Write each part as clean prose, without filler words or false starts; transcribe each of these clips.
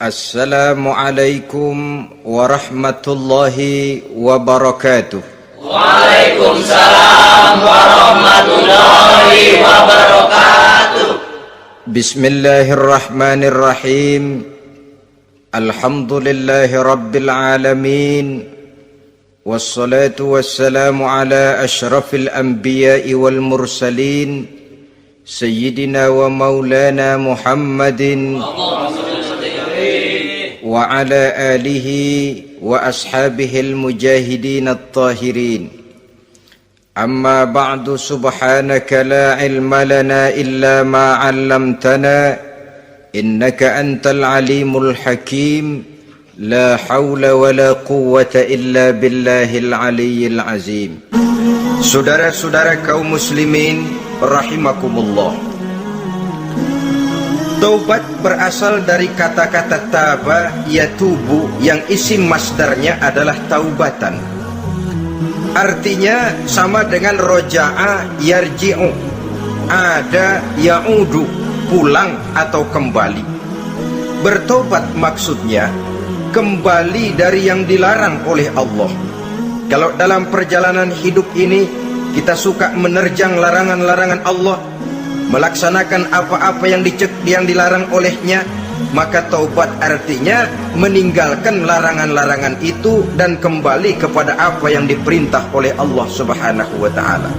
Assalamualaikum warahmatullahi wabarakatuh. Waalaikumsalam warahmatullahi wabarakatuh. Bismillahirrahmanirrahim. Alhamdulillahi rabbil alamin. Wassalatu wassalamu ala ashrafil anbiya'i wal mursalin, Sayyidina wa maulana Muhammadin wa ala alihi wa ashabihil mujahidin at-tahirin. Amma ba'du, subhanaka la ilma lana illa ma 'allamtana innaka antal alimul hakim. La hawla wa la quwwata illa billahil aliyyil azim. Saudara-saudara kaum muslimin rahimakumullah, taubat berasal dari kata-kata taba yatubu yang isim masdarnya adalah taubatan. Artinya sama dengan roja'a yarji'u, ada ya'udu, pulang atau kembali. Bertobat maksudnya kembali dari yang dilarang oleh Allah. Kalau dalam perjalanan hidup ini kita suka menerjang larangan-larangan Allah, melaksanakan apa-apa yang dilarang olehnya, maka taubat artinya meninggalkan larangan-larangan itu dan kembali kepada apa yang diperintah oleh Allah Subhanahu wa ta'ala.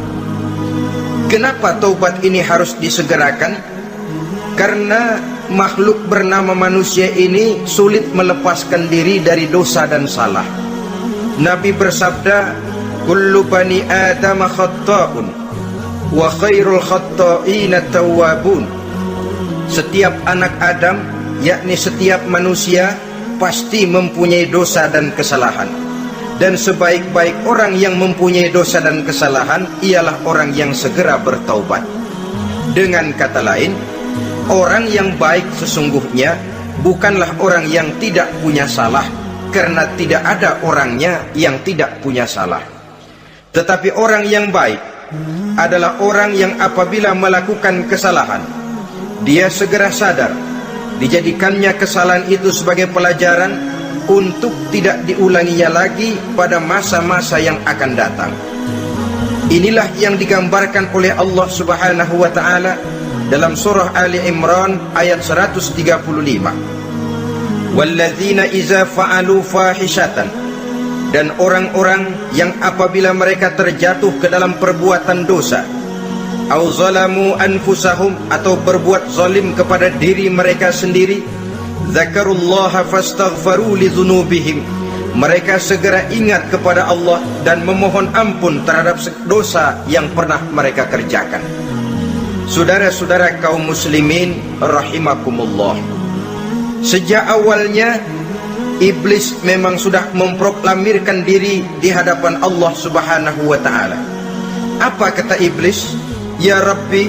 Kenapa taubat ini harus disegerakan? Karena makhluk bernama manusia ini sulit melepaskan diri dari dosa dan salah. Nabi bersabda, kullu bani Adam khatta'un wa khairul khatta'ina tawwabun. Setiap anak Adam, yakni setiap manusia, pasti mempunyai dosa dan kesalahan, dan sebaik-baik orang yang mempunyai dosa dan kesalahan ialah orang yang segera bertaubat. Dengan kata lain, orang yang baik sesungguhnya bukanlah orang yang tidak punya salah, karena tidak ada orangnya yang tidak punya salah. Tetapi orang yang baik adalah orang yang apabila melakukan kesalahan, dia segera sadar, dijadikannya kesalahan itu sebagai pelajaran untuk tidak diulanginya lagi pada masa-masa yang akan datang. Inilah yang digambarkan oleh Allah Subhanahu wa ta'ala dalam surah Ali Imran ayat 135. Walladzina iza fa'alu fahishatan, dan orang-orang yang apabila mereka terjatuh ke dalam perbuatan dosa, au zalamu anfusahum, atau berbuat zalim kepada diri mereka sendiri, zakarullaha fastaghfaru lidzunubihim, mereka segera ingat kepada Allah dan memohon ampun terhadap dosa yang pernah mereka kerjakan. Saudara-saudara kaum muslimin rahimakumullah, sejak awalnya iblis memang sudah memproklamirkan diri di hadapan Allah Subhanahu wa ta'ala. Apa kata iblis? Ya Rabbi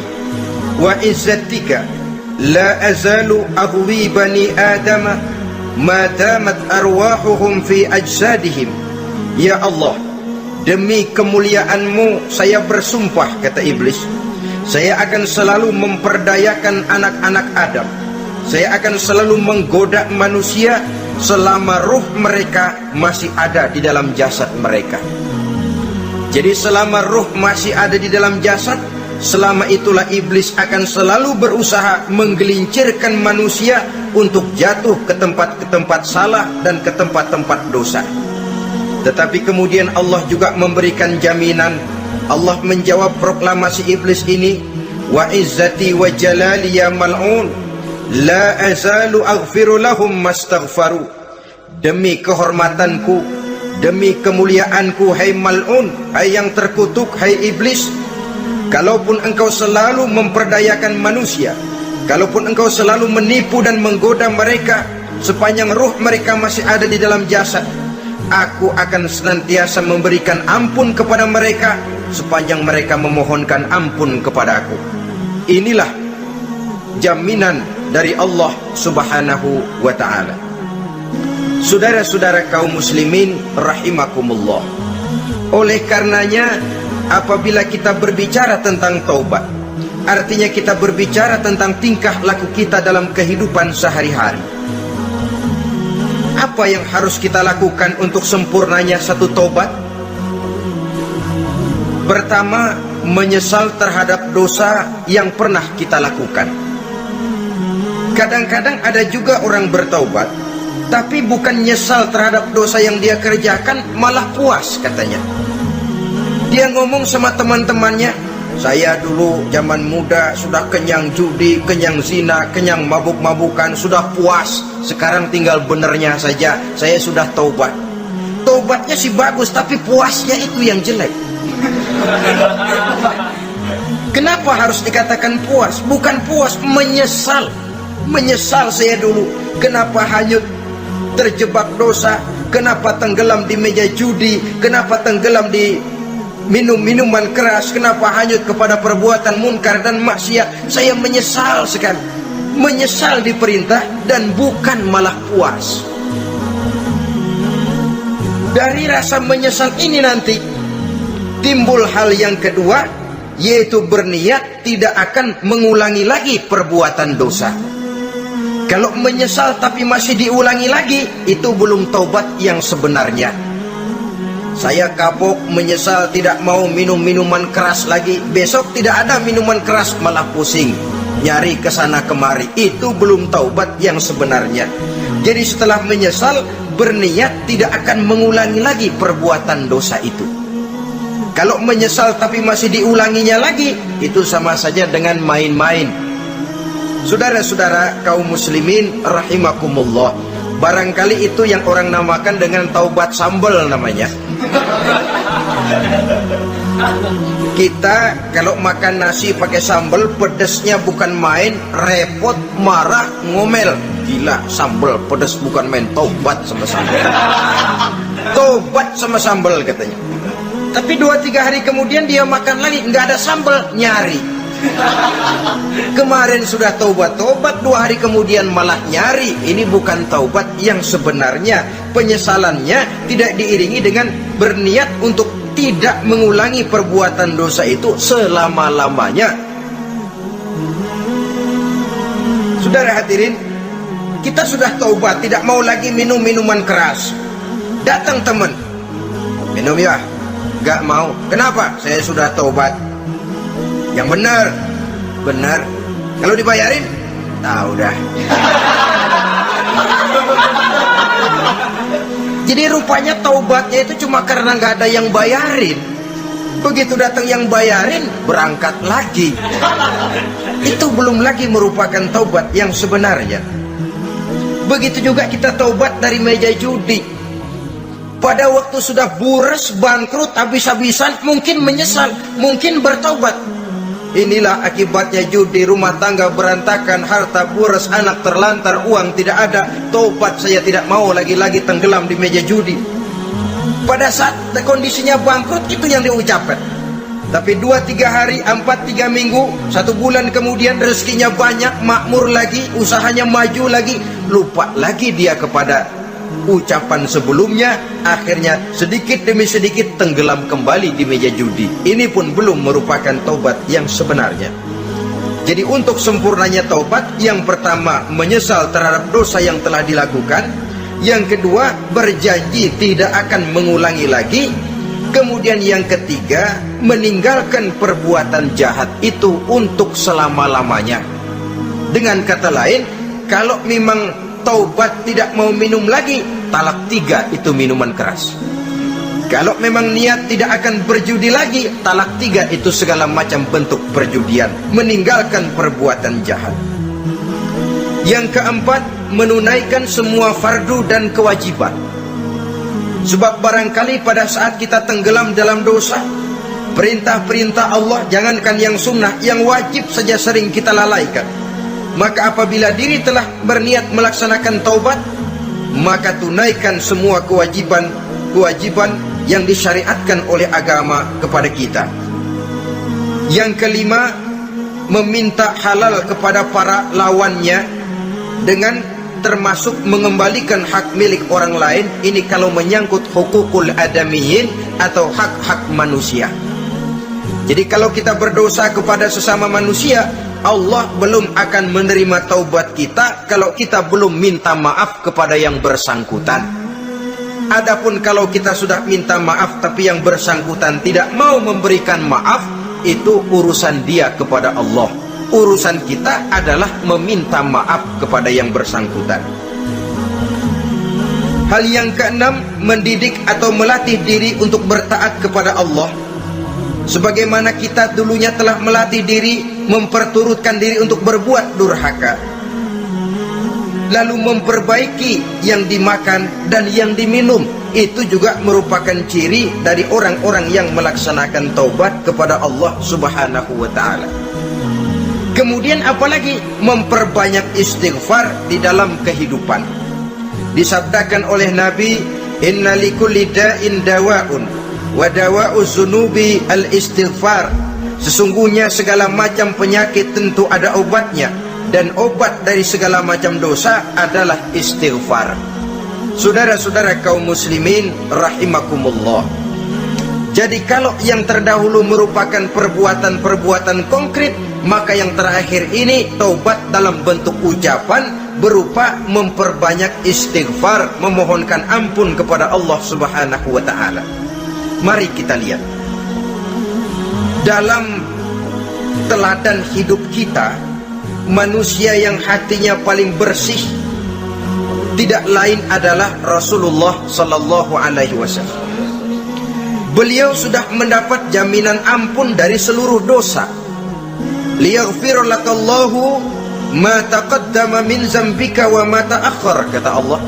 wa izzatika la azalu aghwi bani Adam ma damat arwahuhum fi ajsadihim. Ya Allah, demi kemuliaanmu saya bersumpah, kata iblis, saya akan selalu memperdayakan anak-anak Adam, saya akan selalu menggoda manusia selama ruh mereka masih ada di dalam jasad mereka. Jadi selama ruh masih ada di dalam jasad, selama itulah iblis akan selalu berusaha menggelincirkan manusia untuk jatuh ke tempat-tempat salah dan ke tempat-tempat dosa. Tetapi kemudian Allah juga memberikan jaminan. Allah menjawab proklamasi iblis ini, wa izzati wa jalali ya mal'un la azalu aghfiru lahum mastaghfaru. Demi kehormatanku, demi kemuliaanku, hai mal'un, hai yang terkutuk, hai iblis, kalaupun engkau selalu memperdayakan manusia, kalaupun engkau selalu menipu dan menggoda mereka sepanjang ruh mereka masih ada di dalam jasad, aku akan senantiasa memberikan ampun kepada mereka sepanjang mereka memohonkan ampun kepada aku. Inilah jaminan dari Allah Subhanahu wa ta'ala. Saudara-saudara kaum muslimin rahimakumullah, oleh karenanya apabila kita berbicara tentang taubat, artinya kita berbicara tentang tingkah laku kita dalam kehidupan sehari-hari. Apa yang harus kita lakukan untuk sempurnanya satu taubat? Pertama, menyesal terhadap dosa yang pernah kita lakukan. Kadang-kadang ada juga orang bertaubat, tapi bukan nyesal terhadap dosa yang dia kerjakan, malah puas katanya. Dia ngomong sama teman-temannya, saya dulu zaman muda sudah kenyang judi, kenyang zina, kenyang mabuk-mabukan, sudah puas. Sekarang tinggal benernya saja, saya sudah taubat. Taubatnya sih bagus, tapi puasnya itu yang jelek. Kenapa harus dikatakan puas? Bukan puas, menyesal. Menyesal saya dulu, kenapa hanyut terjebak dosa, kenapa tenggelam di meja judi, kenapa tenggelam di minum-minuman keras, kenapa hanyut kepada perbuatan munkar dan maksiat. Saya menyesal sekali. Menyesal diperintah dan bukan malah puas. Dari rasa menyesal ini nanti timbul hal yang kedua, yaitu berniat tidak akan mengulangi lagi perbuatan dosa. Kalau menyesal tapi masih diulangi lagi, itu belum taubat yang sebenarnya. Saya kapok, menyesal, tidak mau minum minuman keras lagi. Besok tidak ada minuman keras, malah pusing, nyari kesana kemari. Itu belum taubat yang sebenarnya. Jadi setelah menyesal, berniat tidak akan mengulangi lagi perbuatan dosa itu. Kalau menyesal tapi masih diulanginya lagi, itu sama saja dengan main-main. Saudara-saudara kaum muslimin rahimakumullah, barangkali itu yang orang namakan dengan taubat sambal namanya. Kita kalau makan nasi pakai sambal, pedesnya bukan main, repot, marah, ngomel. Gila, sambal pedes bukan main, taubat sama sambal. Taubat sama sambal katanya. Tapi 2-3 hari kemudian dia makan lagi, nggak ada sambal, nyari. Kemarin sudah taubat, 2 hari kemudian malah nyari. Ini bukan taubat yang sebenarnya. Penyesalannya tidak diiringi dengan berniat untuk tidak mengulangi perbuatan dosa itu selama-lamanya. Saudara hadirin, kita sudah taubat, tidak mau lagi minum minuman keras. Datang teman, minum ya? Gak mau. Kenapa? Saya sudah taubat. Yang benar, benar. Kalau dibayarin, tahu dah. Jadi rupanya taubatnya itu cuma karena nggak ada yang bayarin. Begitu datang yang bayarin, berangkat lagi. Itu belum lagi merupakan taubat yang sebenarnya. Begitu juga kita taubat dari meja judi. Pada waktu sudah bures, bangkrut, habis-habisan, mungkin menyesal, mungkin bertaubat. Inilah akibatnya judi, rumah tangga berantakan, harta bures, anak terlantar, uang tidak ada. Taubat saya tidak mau lagi-lagi tenggelam di meja judi. Pada saat kondisinya bangkrut, itu yang diucapkan. Tapi 2-3 hari, 4-3 minggu, 1 bulan kemudian rezekinya banyak, makmur lagi, usahanya maju lagi, lupa lagi dia kepada ucapan sebelumnya. Akhirnya sedikit demi sedikit tenggelam kembali di meja judi. Ini pun belum merupakan taubat yang sebenarnya. Jadi untuk sempurnanya taubat, yang pertama menyesal terhadap dosa yang telah dilakukan, yang kedua berjanji tidak akan mengulangi lagi, kemudian yang ketiga meninggalkan perbuatan jahat itu untuk selama-lamanya. Dengan kata lain, kalau memang taubat tidak mau minum lagi, talak 3 itu minuman keras. Kalau memang niat tidak akan berjudi lagi, talak 3 itu segala macam bentuk perjudian, meninggalkan perbuatan jahat. Yang keempat, menunaikan semua fardu dan kewajiban. Sebab barangkali pada saat kita tenggelam dalam dosa, perintah-perintah Allah, jangankan yang sunnah, yang wajib saja sering kita lalaikan. Maka apabila diri telah berniat melaksanakan taubat, maka tunaikan semua kewajiban yang disyariatkan oleh agama kepada kita. Yang kelima, meminta halal kepada para lawannya dengan termasuk mengembalikan hak milik orang lain. Ini kalau menyangkut hukukul adamiyin atau hak-hak manusia. Jadi kalau kita berdosa kepada sesama manusia, Allah belum akan menerima taubat kita kalau kita belum minta maaf kepada yang bersangkutan. Adapun kalau kita sudah minta maaf tapi yang bersangkutan tidak mau memberikan maaf, itu urusan dia kepada Allah. Urusan kita adalah meminta maaf kepada yang bersangkutan. Hal yang keenam, mendidik atau melatih diri untuk bertaat kepada Allah. Sebagaimana kita dulunya telah melatih diri, memperturutkan diri untuk berbuat durhaka, lalu memperbaiki yang dimakan dan yang diminum. Itu juga merupakan ciri dari orang-orang yang melaksanakan taubat kepada Allah Subhanahu wa ta'ala. Kemudian apalagi? Memperbanyak istighfar di dalam kehidupan. Disabdakan oleh Nabi, inna likulli da'in dawa'un wa dawa'u zunubi al-istighfar. Sesungguhnya segala macam penyakit tentu ada obatnya, dan obat dari segala macam dosa adalah istighfar. Saudara-saudara kaum muslimin rahimakumullah. Jadi kalau yang terdahulu merupakan perbuatan-perbuatan konkret, maka yang terakhir ini taubat dalam bentuk ucapan berupa memperbanyak istighfar, memohonkan ampun kepada Allah Subhanahu wa ta'ala. Mari kita lihat dalam teladan hidup kita, manusia yang hatinya paling bersih tidak lain adalah Rasulullah sallallahu alaihi wasallam. Beliau sudah mendapat jaminan ampun dari seluruh dosa. Liyaghfir lakallahu ma taqaddama min zambika wa ma ta'akhkhar, kata Allah.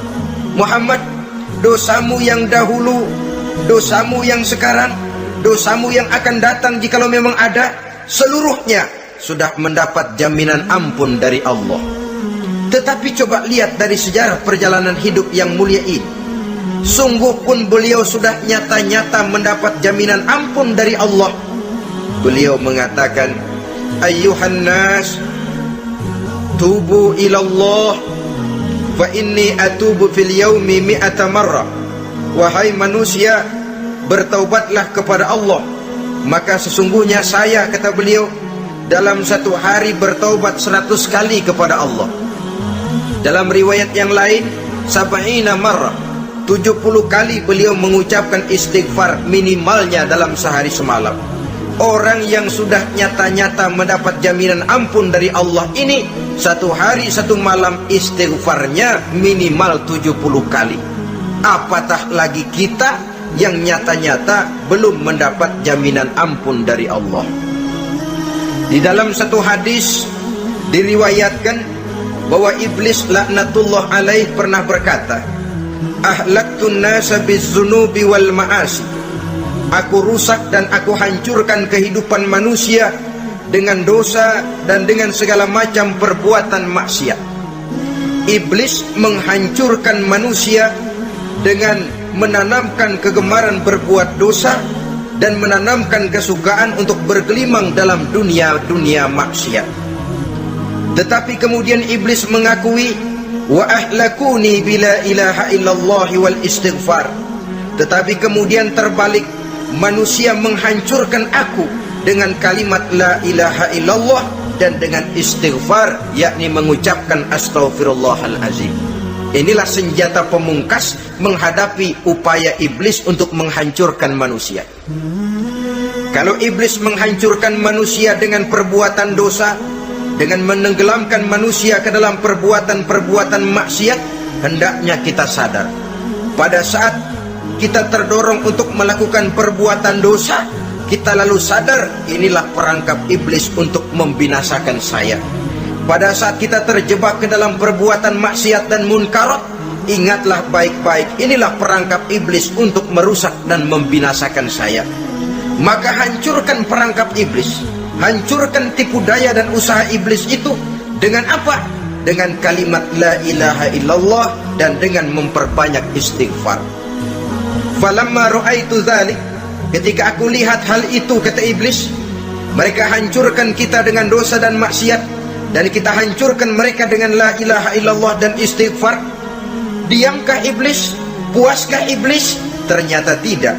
Muhammad, dosamu yang dahulu, dosamu yang sekarang, dosamu yang akan datang jikalau memang ada, seluruhnya sudah mendapat jaminan ampun dari Allah. Tetapi coba lihat dari sejarah perjalanan hidup yang mulia ini. Sungguh pun beliau sudah nyata-nyata mendapat jaminan ampun dari Allah. Beliau mengatakan, ayyuhan nas, tubu ilallah, fa inni atubu fil yaumi mi'ata marrah. Wahai manusia, bertaubatlah kepada Allah, maka sesungguhnya saya, kata beliau, dalam satu hari bertaubat 100 kali kepada Allah. Dalam riwayat yang lain, sab'ina marrah, 70 kali beliau mengucapkan istighfar minimalnya dalam sehari semalam. Orang yang sudah nyata-nyata mendapat jaminan ampun dari Allah ini, satu hari satu malam istighfarnya minimal 70 kali. Apatah lagi kita yang nyata-nyata belum mendapat jaminan ampun dari Allah. Di dalam satu hadis diriwayatkan bahwa iblis laknatullah alaih pernah berkata, ahlaktun nasa bizzunubi wal ma'asi. Aku rusak dan aku hancurkan kehidupan manusia dengan dosa dan dengan segala macam perbuatan maksiat. Iblis menghancurkan manusia dengan menanamkan kegemaran berbuat dosa dan menanamkan kesukaan untuk bergelimang dalam dunia maksiat. Tetapi kemudian iblis mengakui, wa ahlakuni bila ilaha illallah wal istighfar. Tetapi kemudian terbalik, manusia menghancurkan aku dengan kalimat la ilaha illallah dan dengan istighfar, yakni mengucapkan astaghfirullahalazim. Inilah senjata pemungkas menghadapi upaya iblis untuk menghancurkan manusia. Kalau iblis menghancurkan manusia dengan perbuatan dosa, dengan menenggelamkan manusia ke dalam perbuatan-perbuatan maksiat, hendaknya kita sadar, pada saat kita terdorong untuk melakukan perbuatan dosa, kita lalu sadar inilah perangkap iblis untuk membinasakan saya. Pada saat kita terjebak ke dalam perbuatan maksiat dan munkarat, ingatlah baik-baik, inilah perangkap iblis untuk merusak dan membinasakan saya. Maka hancurkan perangkap iblis, hancurkan tipu daya dan usaha iblis itu dengan apa? Dengan kalimat la ilaha illallah dan dengan memperbanyak istighfar. Falamma ra'aitu dzalik, ketika aku lihat hal itu, kata iblis, mereka hancurkan kita dengan dosa dan maksiat, dan kita hancurkan mereka dengan la ilaha illallah dan istighfar. Diamkah iblis? Puaskah iblis? Ternyata tidak.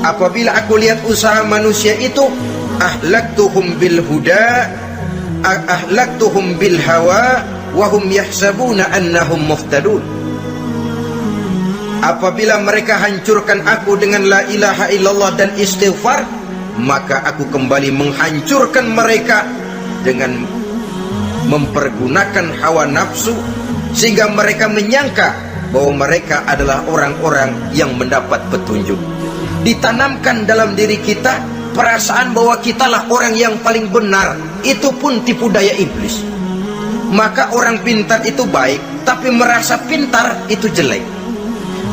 Apabila aku lihat usaha manusia itu, ahlaktuhum bil huda ahlaktuhum bil hawa wa hum yahsabuna annahum muhtadun. Apabila mereka hancurkan aku dengan la ilaha illallah dan istighfar, maka aku kembali menghancurkan mereka dengan mempergunakan hawa nafsu, sehingga mereka menyangka bahwa mereka adalah orang-orang yang mendapat petunjuk. Ditanamkan dalam diri kita perasaan bahwa kitalah orang yang paling benar, itu pun tipu daya iblis. Maka orang pintar itu baik, tapi merasa pintar itu jelek.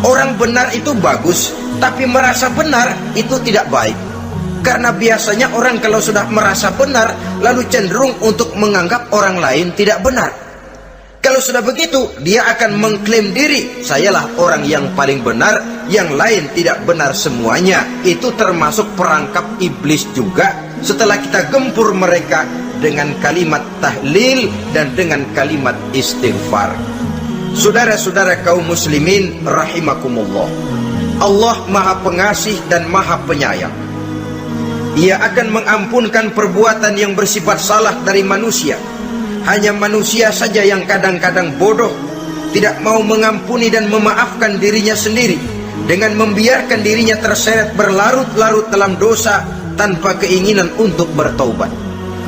Orang benar itu bagus, tapi merasa benar itu tidak baik. Karena biasanya orang kalau sudah merasa benar, lalu cenderung untuk menganggap orang lain tidak benar. Kalau sudah begitu, dia akan mengklaim diri, sayalah orang yang paling benar, yang lain tidak benar semuanya. Itu termasuk perangkap iblis juga, setelah kita gempur mereka dengan kalimat tahlil dan dengan kalimat istighfar. Saudara-saudara kaum muslimin rahimakumullah, Allah Maha Pengasih dan Maha Penyayang. Ia akan mengampunkan perbuatan yang bersifat salah dari manusia. Hanya manusia saja yang kadang-kadang bodoh, tidak mau mengampuni dan memaafkan dirinya sendiri, dengan membiarkan dirinya terseret berlarut-larut dalam dosa tanpa keinginan untuk bertaubat.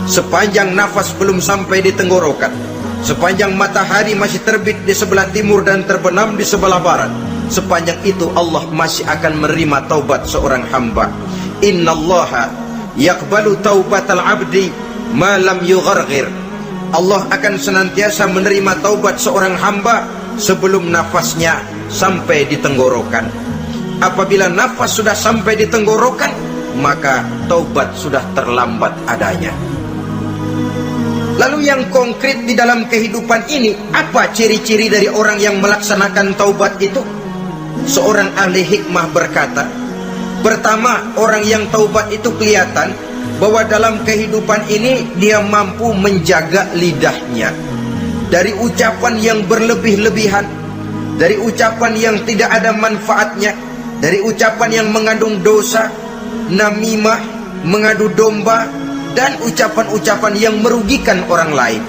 Sepanjang nafas belum sampai di tenggorokan, sepanjang matahari masih terbit di sebelah timur dan terbenam di sebelah barat, sepanjang itu Allah masih akan menerima taubat seorang hamba. Innallaha yaqbalu taubatal abdi ma lam yugharghir. Allah akan senantiasa menerima taubat seorang hamba sebelum nafasnya sampai di tenggorokan. Apabila nafas sudah sampai di tenggorokan, maka taubat sudah terlambat adanya. Lalu yang konkret di dalam kehidupan ini, apa ciri-ciri dari orang yang melaksanakan taubat itu? Seorang ahli hikmah berkata, pertama, orang yang taubat itu kelihatan bahwa dalam kehidupan ini dia mampu menjaga lidahnya dari ucapan yang berlebih-lebihan, dari ucapan yang tidak ada manfaatnya, dari ucapan yang mengandung dosa, namimah, mengadu domba, dan ucapan-ucapan yang merugikan orang lain.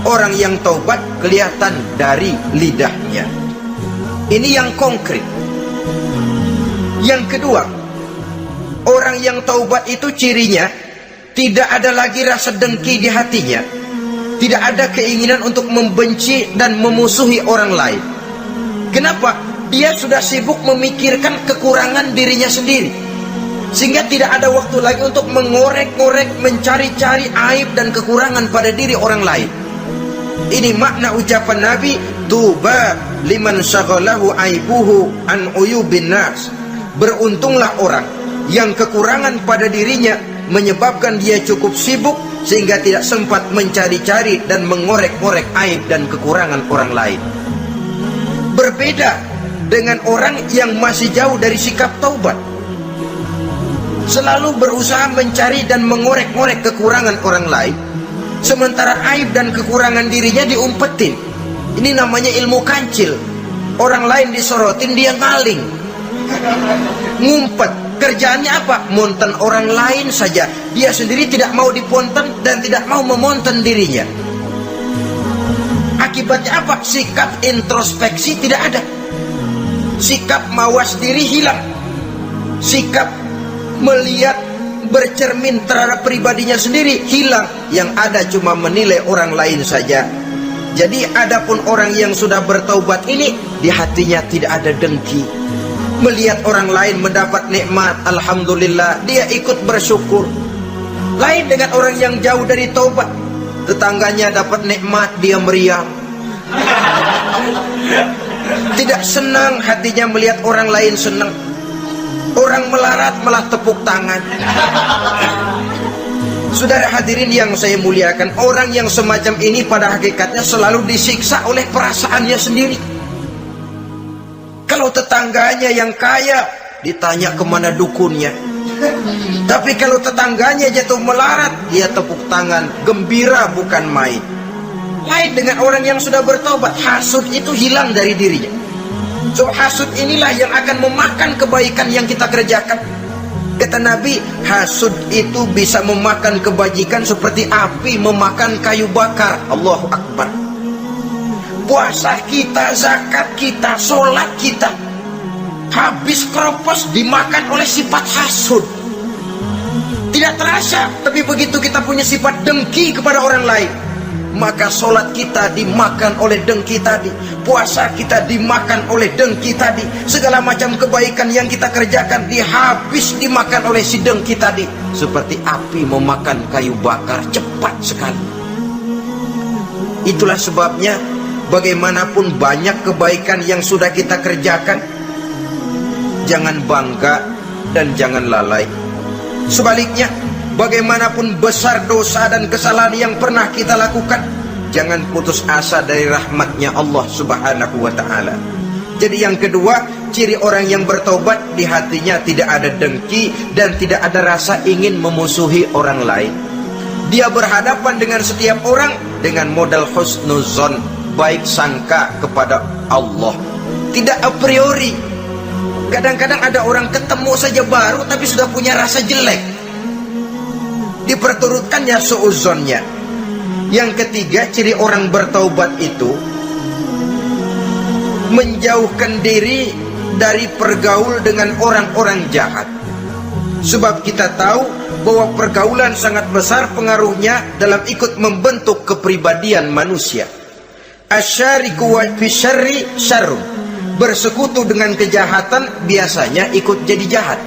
Orang yang taubat kelihatan dari lidahnya. Ini yang konkret. Yang kedua, orang yang taubat itu cirinya tidak ada lagi rasa dengki di hatinya, tidak ada keinginan untuk membenci dan memusuhi orang lain. Kenapa? Dia sudah sibuk memikirkan kekurangan dirinya sendiri, sehingga tidak ada waktu lagi untuk mengorek-ngorek, mencari-cari aib dan kekurangan pada diri orang lain. Ini makna ucapan Nabi, tuba liman syaghalahu aibuhu an uyubin nas. Beruntunglah orang yang kekurangan pada dirinya menyebabkan dia cukup sibuk sehingga tidak sempat mencari-cari dan mengorek-ngorek aib dan kekurangan orang lain. Berbeda dengan orang yang masih jauh dari sikap taubat, selalu berusaha mencari dan mengorek-ngorek kekurangan orang lain, sementara aib dan kekurangan dirinya diumpetin. Ini namanya ilmu kancil. Orang lain disorotin, dia ngaling, ngumpet. Kerjaannya apa? Monten orang lain saja. Dia sendiri tidak mau diponten dan tidak mau memonten dirinya. Akibatnya apa? Sikap introspeksi tidak ada. Sikap mawas diri hilang. Sikap melihat, bercermin terhadap pribadinya sendiri hilang. Yang ada cuma menilai orang lain saja. Jadi adapun orang yang sudah bertaubat ini, di hatinya tidak ada dengki. Melihat orang lain mendapat nikmat, alhamdulillah, dia ikut bersyukur. Lain dengan orang yang jauh dari taubat, tetangganya dapat nikmat, dia meriang. Tidak senang hatinya melihat orang lain senang. Orang melarat malah tepuk tangan. Saudara hadirin yang saya muliakan, orang yang semacam ini pada hakikatnya selalu disiksa oleh perasaannya sendiri. Kalau tetangganya yang kaya, ditanya kemana dukunnya. Tapi kalau tetangganya jatuh melarat, dia tepuk tangan, gembira bukan main. Lain dengan orang yang sudah bertobat, hasud itu hilang dari dirinya. So hasud inilah yang akan memakan kebaikan yang kita kerjakan. Kata Nabi, hasud itu bisa memakan kebajikan seperti api memakan kayu bakar. Allahu Akbar. Puasa kita, zakat kita, sholat kita habis keropos dimakan oleh sifat hasud. Tidak terasa, tapi begitu kita punya sifat dengki kepada orang lain, maka sholat kita dimakan oleh dengki tadi, puasa kita dimakan oleh dengki tadi, segala macam kebaikan yang kita kerjakan dimakan oleh si dengki tadi. Seperti api memakan kayu bakar, cepat sekali. Itulah sebabnya bagaimanapun banyak kebaikan yang sudah kita kerjakan, jangan bangga dan jangan lalai. Sebaliknya, bagaimanapun besar dosa dan kesalahan yang pernah kita lakukan, jangan putus asa dari rahmatnya Allah Subhanahu wa ta'ala. Jadi yang kedua, ciri orang yang bertobat, di hatinya tidak ada dengki dan tidak ada rasa ingin memusuhi orang lain. Dia berhadapan dengan setiap orang dengan modal husnuzon, baik sangka kepada Allah, tidak a priori. Kadang-kadang ada orang ketemu saja baru tapi sudah punya rasa jelek, diperturutkannya suuzonnya. Yang ketiga, ciri orang bertaubat itu menjauhkan diri dari pergaul dengan orang-orang jahat. Sebab kita tahu bahwa pergaulan sangat besar pengaruhnya dalam ikut membentuk kepribadian manusia. Asyariku wa fi syarri syarrun. Bersekutu dengan kejahatan biasanya ikut jadi jahat.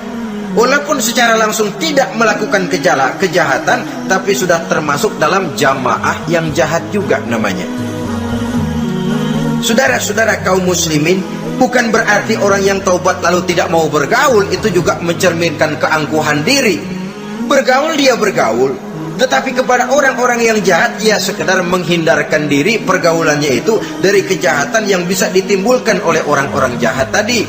Walaupun secara langsung tidak melakukan kejahatan, tapi sudah termasuk dalam jamaah yang jahat juga namanya. Saudara-saudara kaum muslimin, bukan berarti orang yang taubat lalu tidak mau bergaul itu juga mencerminkan keangkuhan diri. Bergaul dia bergaul, tetapi kepada orang-orang yang jahat ia sekedar menghindarkan diri pergaulannya itu dari kejahatan yang bisa ditimbulkan oleh orang-orang jahat tadi.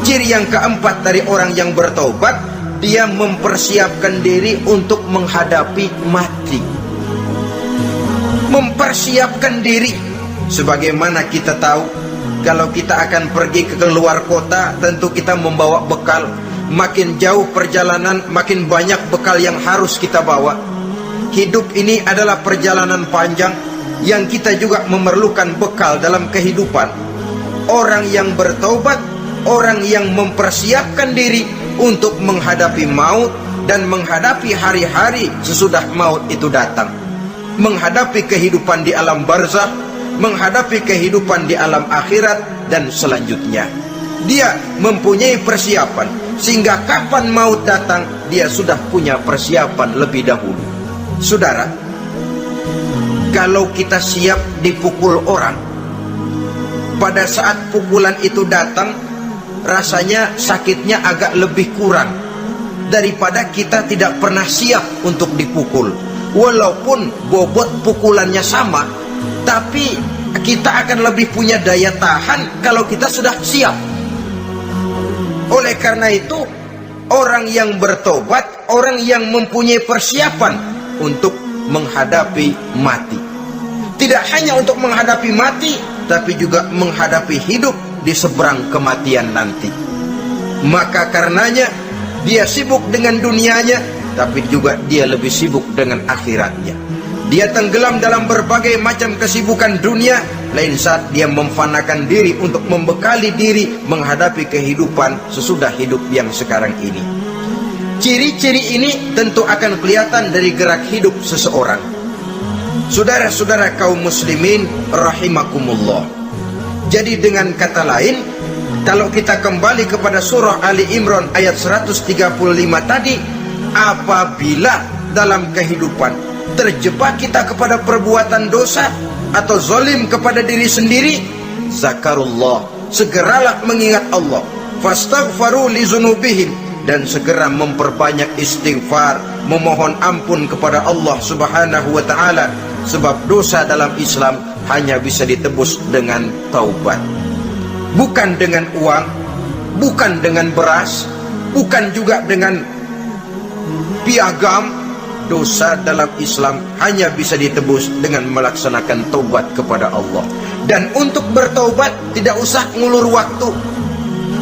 Ciri yang keempat dari orang yang bertaubat, dia mempersiapkan diri untuk menghadapi mati. Mempersiapkan diri. Sebagaimana kita tahu, kalau kita akan pergi ke luar kota, tentu kita membawa bekal. Makin jauh perjalanan, makin banyak bekal yang harus kita bawa. Hidup ini adalah perjalanan panjang yang kita juga memerlukan bekal dalam kehidupan. Orang yang bertaubat, orang yang mempersiapkan diri untuk menghadapi maut dan menghadapi hari-hari sesudah maut itu datang, menghadapi kehidupan di alam barzakh, menghadapi kehidupan di alam akhirat dan selanjutnya. Dia mempunyai persiapan sehingga kapan maut datang dia sudah punya persiapan lebih dahulu. Saudara, kalau kita siap dipukul orang, pada saat pukulan itu datang rasanya sakitnya agak lebih kurang daripada kita tidak pernah siap untuk dipukul. Walaupun bobot pukulannya sama, tapi kita akan lebih punya daya tahan kalau kita sudah siap. Oleh karena itu, orang yang bertobat, orang yang mempunyai persiapan untuk menghadapi mati. Tidak hanya untuk menghadapi mati, tapi juga menghadapi hidup di seberang kematian nanti. Maka karenanya, dia sibuk dengan dunianya, tapi juga dia lebih sibuk dengan akhiratnya. Dia tenggelam dalam berbagai macam kesibukan dunia, lain saat dia memfanakan diri untuk membekali diri menghadapi kehidupan sesudah hidup yang sekarang ini. Ciri-ciri ini tentu akan kelihatan dari gerak hidup seseorang. Saudara-saudara kaum muslimin rahimakumullah. Jadi dengan kata lain, kalau kita kembali kepada surah Ali Imran ayat 135 tadi, apabila dalam kehidupan terjebak kita kepada perbuatan dosa atau zalim kepada diri sendiri, zakarullah, segeralah mengingat Allah, fastaghfaru li dzunubihim, dan segera memperbanyak istighfar, memohon ampun kepada Allah Subhanahu wa ta'ala. Sebab dosa dalam Islam hanya bisa ditebus dengan taubat, bukan dengan uang, bukan dengan beras, bukan juga dengan piagam. Dosa dalam Islam hanya bisa ditebus dengan melaksanakan taubat kepada Allah. Dan untuk bertaubat tidak usah ngulur waktu,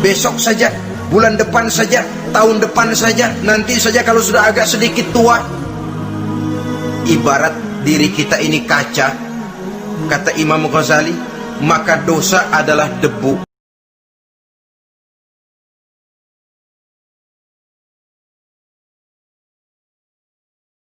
besok saja, bulan depan saja, tahun depan saja, nanti saja kalau sudah agak sedikit tua. Ibarat diri kita ini kaca, kata Imam Ghazali, maka dosa adalah debu.